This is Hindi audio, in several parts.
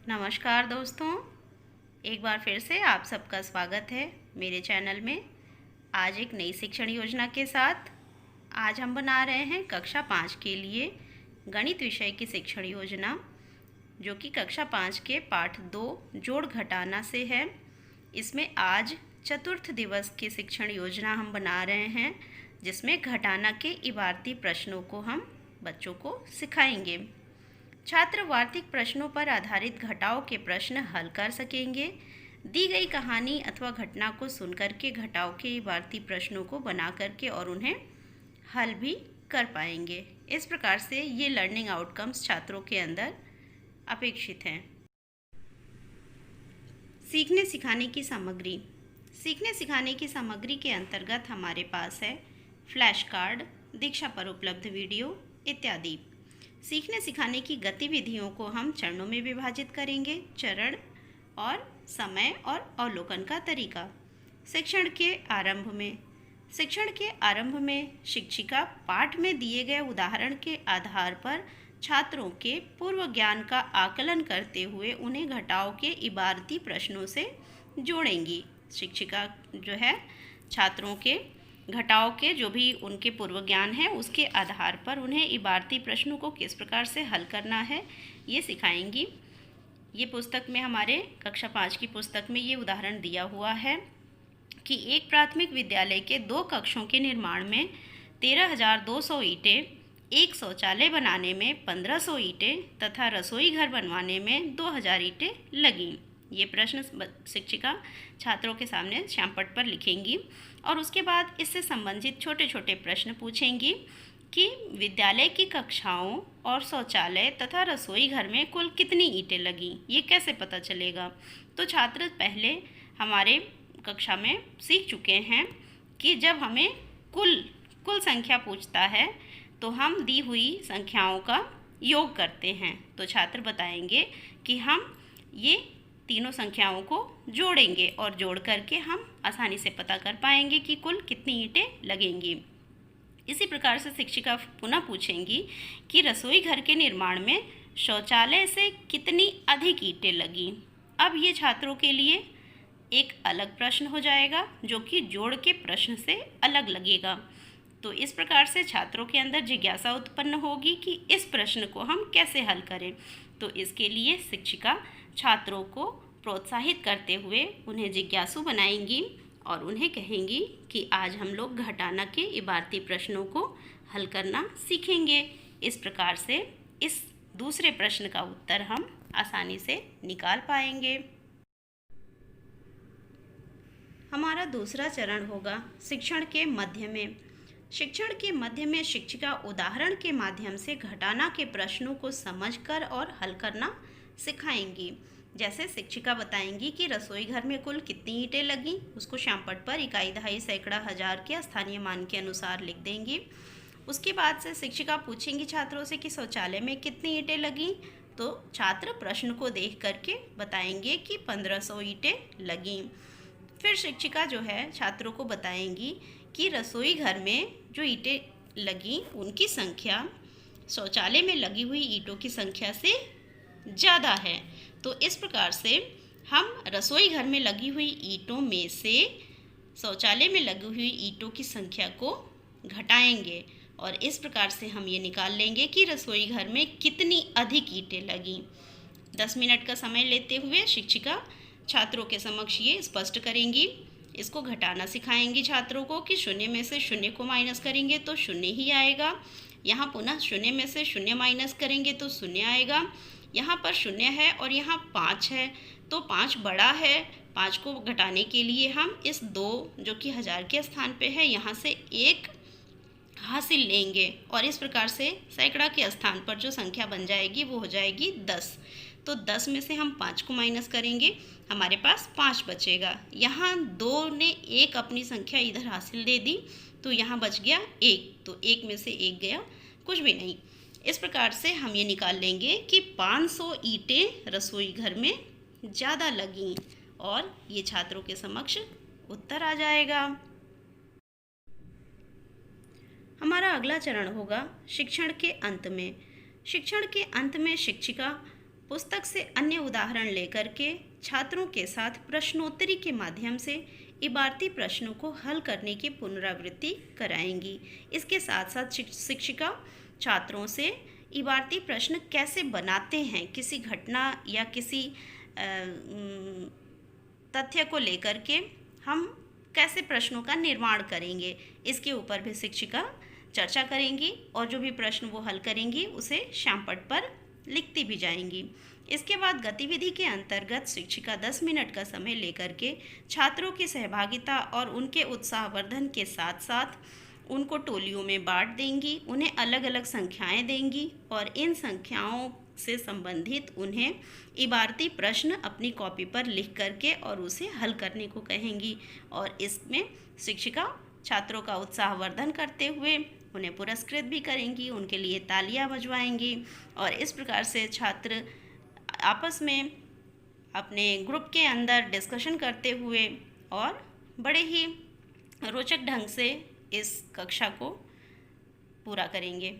नमस्कार दोस्तों, एक बार फिर से आप सबका स्वागत है मेरे चैनल में। आज एक नई शिक्षण योजना के साथ आज हम बना रहे हैं कक्षा 5 के लिए गणित विषय की शिक्षण योजना, जो कि कक्षा 5 के पाठ 2 जोड़ घटाना से है। इसमें आज चतुर्थ दिवस की शिक्षण योजना हम बना रहे हैं, जिसमें घटाना के इबारती प्रश्नों को हम बच्चों को सिखाएंगे। छात्र वार्तिक प्रश्नों पर आधारित घटाव के प्रश्न हल कर सकेंगे। दी गई कहानी अथवा घटना को सुनकर के घटाव के इबारती प्रश्नों को बना करके और उन्हें हल भी कर पाएंगे। इस प्रकार से ये लर्निंग आउटकम्स छात्रों के अंदर अपेक्षित हैं। सीखने सिखाने की सामग्री। सीखने सिखाने की सामग्री के अंतर्गत हमारे पास है फ्लैश कार्ड, दीक्षा पर उपलब्ध वीडियो इत्यादि। सीखने सिखाने की गतिविधियों को हम चरणों में विभाजित करेंगे। चरण और समय और अवलोकन का तरीका। शिक्षण के आरंभ में शिक्षिका पाठ में दिए गए उदाहरण के आधार पर छात्रों के पूर्व ज्ञान का आकलन करते हुए उन्हें घटाव के इबारती प्रश्नों से जोड़ेंगी। शिक्षिका जो है छात्रों के घटाव के जो भी उनके पूर्व ज्ञान है उसके आधार पर उन्हें इबारती प्रश्नों को किस प्रकार से हल करना है ये सिखाएंगी। ये पुस्तक में हमारे कक्षा 5 की पुस्तक में ये उदाहरण दिया हुआ है कि एक प्राथमिक विद्यालय के 2 कक्षों के निर्माण में 13,200 ईंटें, एक शौचालय बनाने में 1,500 ईंटें तथा रसोई घर बनवाने में 2,000 ईंटें लगीं। ये प्रश्न शिक्षिका छात्रों के सामने श्यामपट्ट पर लिखेंगी और उसके बाद इससे संबंधित छोटे छोटे प्रश्न पूछेंगी कि विद्यालय की कक्षाओं और शौचालय तथा रसोई घर में कुल कितनी ईंटें लगीं, ये कैसे पता चलेगा। तो छात्र पहले हमारे कक्षा में सीख चुके हैं कि जब हमें कुल संख्या पूछता है तो हम दी हुई संख्याओं का योग करते हैं। तो छात्र बताएंगे कि हम ये तीनों संख्याओं को जोड़ेंगे और जोड़ करके हम आसानी से पता कर पाएंगे कि कुल कितनी ईंटें लगेंगी। इसी प्रकार से शिक्षिका पुनः पूछेंगी कि रसोई घर के निर्माण में शौचालय से कितनी अधिक ईंटें लगीं। अब ये छात्रों के लिए एक अलग प्रश्न हो जाएगा जो कि जोड़ के प्रश्न से अलग लगेगा। तो इस प्रकार से छात्रों के अंदर जिज्ञासा उत्पन्न होगी कि इस प्रश्न को हम कैसे हल करें। तो इसके लिए शिक्षिका छात्रों को प्रोत्साहित करते हुए उन्हें जिज्ञासु बनाएंगी और उन्हें कहेंगी कि आज हम लोग घटाना के इबारती प्रश्नों को हल करना सीखेंगे। इस प्रकार से इस दूसरे प्रश्न का उत्तर हम आसानी से निकाल पाएंगे। हमारा दूसरा चरण होगा शिक्षण के मध्य में। शिक्षण के मध्य में शिक्षिका उदाहरण के माध्यम से घटाना के प्रश्नों को समझकर और हल करना सिखाएंगी। जैसे शिक्षिका बताएंगी कि रसोई घर में कुल कितनी ईंटें लगीं, उसको श्यामपट्ट पर इकाई, दहाई, सैकड़ा, हजार के स्थानीय मान के अनुसार लिख देंगी। उसके बाद से शिक्षिका पूछेंगी छात्रों से कि शौचालय में कितनी ईंटें लगीं। तो छात्र प्रश्न को देख करके बताएंगे कि 1,500 ईंटें लगीं। फिर शिक्षिका जो है छात्रों को बताएंगी कि रसोई घर में जो ईंटें लगीं उनकी संख्या शौचालय में लगी हुई ईंटों की संख्या से ज़्यादा है। तो इस प्रकार से हम रसोई घर में लगी हुई ईंटों में से शौचालय में लगी हुई ईंटों की संख्या को घटाएंगे और इस प्रकार से हम ये निकाल लेंगे कि रसोई घर में कितनी अधिक ईंटें लगीं। 10 मिनट का समय लेते हुए शिक्षिका छात्रों के समक्ष ये स्पष्ट करेंगी। इसको घटाना सिखाएंगी छात्रों को कि 0 में से 0 को माइनस करेंगे तो 0 ही आएगा। यहाँ पुनः 0 में से 0 माइनस करेंगे तो 0 आएगा। यहाँ पर 0 है और यहाँ 5 है तो 5 बड़ा है। 5 को घटाने के लिए हम इस 2 जो कि हजार के स्थान पे है यहाँ से 1 हासिल लेंगे और इस प्रकार से सैकड़ा के स्थान पर जो संख्या बन जाएगी वो हो जाएगी 10। तो 10 में से हम 5 को माइनस करेंगे, हमारे पास 5 बचेगा। यहाँ 2 ने 1 अपनी संख्या इधर हासिल दे दी तो यहाँ बच गया 1, तो 1 में से 1 गया, कुछ भी नहीं। इस प्रकार से हम ये निकाल लेंगे कि 500 ईंटें रसोई घर में ज़्यादा लगीं और ये छात्रों के समक्ष उत्तर आ जाएगा। हमारा अगला चरण होगा शिक्षण के अंत में। शिक्षण के अंत में शिक्षिका पुस्तक से अन्य उदाहरण लेकर के छात्रों के साथ प्रश्नोत्तरी के माध्यम से इबारती प्रश्नों को हल करने की पुनरावृत्ति कराएंगी। इसके साथ साथ शिक्षिका छात्रों से इबारती प्रश्न कैसे बनाते हैं, किसी घटना या किसी तथ्य को लेकर के हम कैसे प्रश्नों का निर्माण करेंगे, इसके ऊपर भी शिक्षिका चर्चा करेंगी और जो भी प्रश्न वो हल करेंगी उसे श्यामपट्ट पर लिखती भी जाएंगी। इसके बाद गतिविधि के अंतर्गत शिक्षिका 10 मिनट का समय लेकर के छात्रों की सहभागिता और उनके उत्साहवर्धन के साथ साथ उनको टोलियों में बांट देंगी, उन्हें अलग अलग संख्याएं देंगी और इन संख्याओं से संबंधित उन्हें इबारती प्रश्न अपनी कॉपी पर लिख करके और उसे हल करने को कहेंगी। और इसमें शिक्षिका छात्रों का उत्साहवर्धन करते हुए उन्हें पुरस्कृत भी करेंगी, उनके लिए तालियां बजवाएंगी और इस प्रकार से छात्र आपस में अपने ग्रुप के अंदर डिस्कशन करते हुए और बड़े ही रोचक ढंग से इस कक्षा को पूरा करेंगे।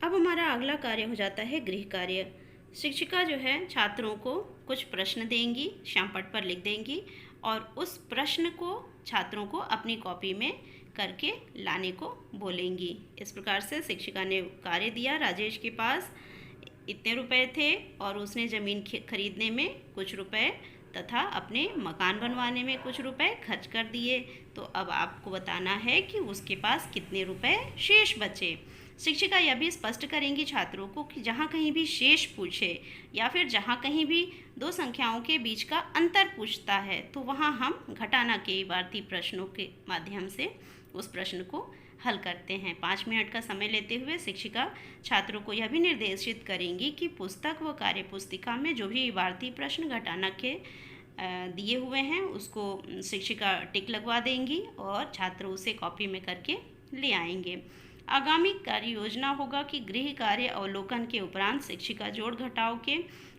अब हमारा अगला कार्य हो जाता है गृह कार्य। शिक्षिका जो है छात्रों को कुछ प्रश्न देंगी, श्यामपट्ट पर लिख देंगी और उस प्रश्न को छात्रों को अपनी कॉपी में करके लाने को बोलेंगी। इस प्रकार से शिक्षिका ने कार्य दिया, राजेश के पास इतने रुपए थे और उसने ज़मीन खरीदने में कुछ रुपए तथा अपने मकान बनवाने में कुछ रुपए खर्च कर दिए। तो अब आपको बताना है कि उसके पास कितने रुपए शेष बचे। शिक्षिका यह भी स्पष्ट करेंगी छात्रों को कि जहाँ कहीं भी शेष पूछे या फिर जहाँ कहीं भी दो संख्याओं के बीच का अंतर पूछता है तो वहाँ हम घटाना के इबारती प्रश्नों के माध्यम से उस प्रश्न को हल करते हैं। 5 मिनट का समय लेते हुए शिक्षिका छात्रों को यह भी निर्देशित करेंगी कि पुस्तक व कार्य पुस्तिका में जो भी इबारती प्रश्न घटाना के दिए हुए हैं उसको शिक्षिका टिक लगवा देंगी और छात्र उसे कॉपी में करके ले आएंगे। आगामी कार्य योजना होगा कि गृह कार्य अवलोकन के उपरांत शिक्षिका जोड़ घटाव के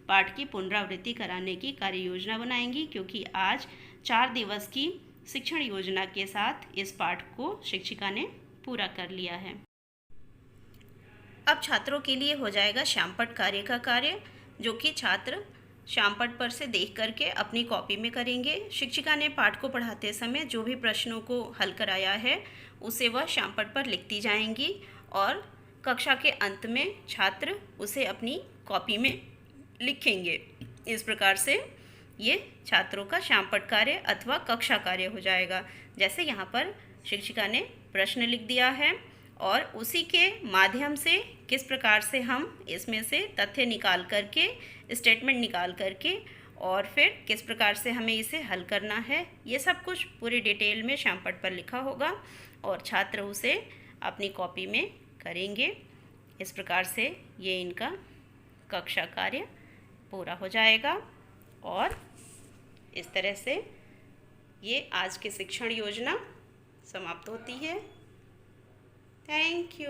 पाठ की पुनरावृत्ति कराने की कार्य योजना बनाएंगी, क्योंकि आज 4 दिवस की शिक्षण योजना के साथ इस पाठ को शिक्षिका ने पूरा कर लिया है। अब छात्रों के लिए हो जाएगा श्यामपट्ट कार्य का कार्य, जो कि छात्र श्यामपट्ट पर से देख करके अपनी कॉपी में करेंगे। शिक्षिका ने पाठ को पढ़ाते समय जो भी प्रश्नों को हल कराया है उसे वह श्यामपट्ट पर लिखती जाएंगी और कक्षा के अंत में छात्र उसे अपनी कॉपी में लिखेंगे। इस प्रकार से ये छात्रों का श्यामपट्ट कार्य अथवा कक्षा कार्य हो जाएगा। जैसे यहाँ पर शिक्षिका ने प्रश्न लिख दिया है और उसी के माध्यम से किस प्रकार से हम इसमें से तथ्य निकाल करके, स्टेटमेंट निकाल करके और फिर किस प्रकार से हमें इसे हल करना है, ये सब कुछ पूरी डिटेल में श्यामपट्ट पर लिखा होगा और छात्र उसे अपनी कॉपी में करेंगे। इस प्रकार से ये इनका कक्षा कार्य पूरा हो जाएगा और इस तरह से ये आज की शिक्षण योजना समाप्त होती है। Thank you.